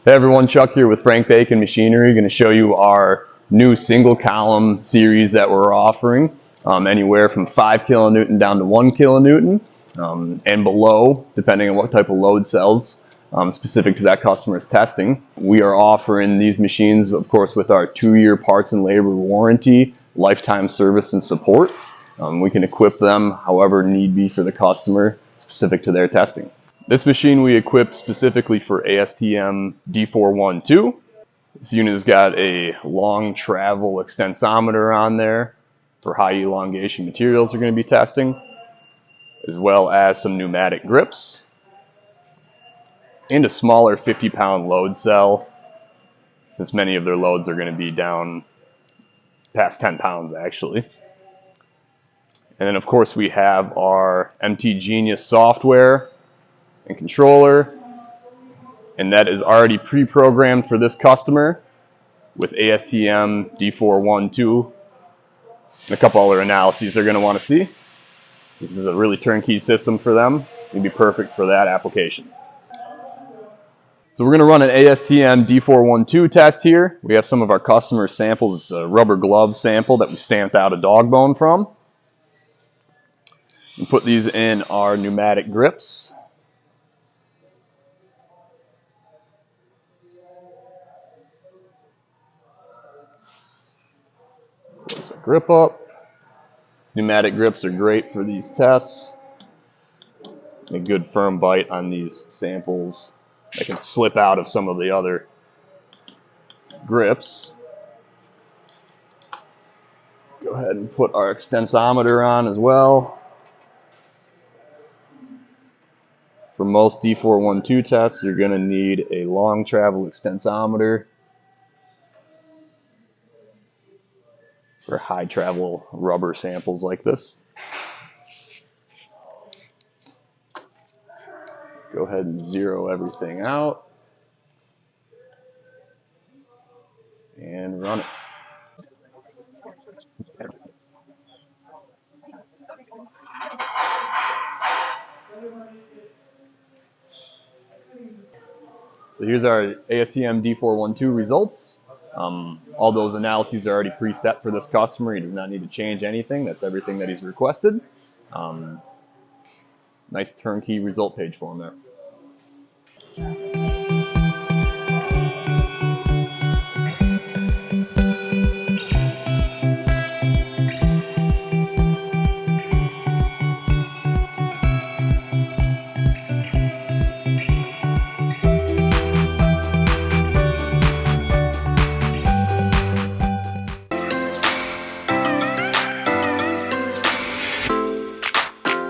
Hey everyone, Chuck here with Frank Bacon Machinery. Going to show you our new single column series that we're offering, anywhere from 5 kilonewton down to 1 kilonewton, and below, depending on what type of load cells specific to that customer's testing. We are offering these machines, of course, with our 2-year parts and labor warranty, lifetime service and support. We can equip them however need be for the customer, specific to their testing. This machine we equipped specifically for ASTM D412. This unit has got a long travel extensometer on there for high elongation materials we're going to be testing, as well as some pneumatic grips, and a smaller 50-pound load cell, since many of their loads are going to be down past 10 pounds actually. And then of course we have our MT Genius software and controller, and that is already pre-programmed for this customer with ASTM D412 and a couple other analyses they're going to want to see. This is a really turnkey system for them. It'd be perfect for that application. So we're going to run an ASTM D412 test here. We have some of our customer samples. It's a rubber glove sample that we stamped out a dog bone from. And put these in our pneumatic grips. Close our grip up. These pneumatic grips are great for these tests. A good firm bite on these samples that can slip out of some of the other grips. Go ahead and put our extensometer on as well. For most D412 tests, you're going to need a long travel extensometer. For high travel rubber samples like this. Go ahead and zero everything out and run it. So here's our ASTM D412 results. All those analyses are already preset for this customer. He does not need to change anything. That's everything that he's requested. Nice turnkey result page for him there.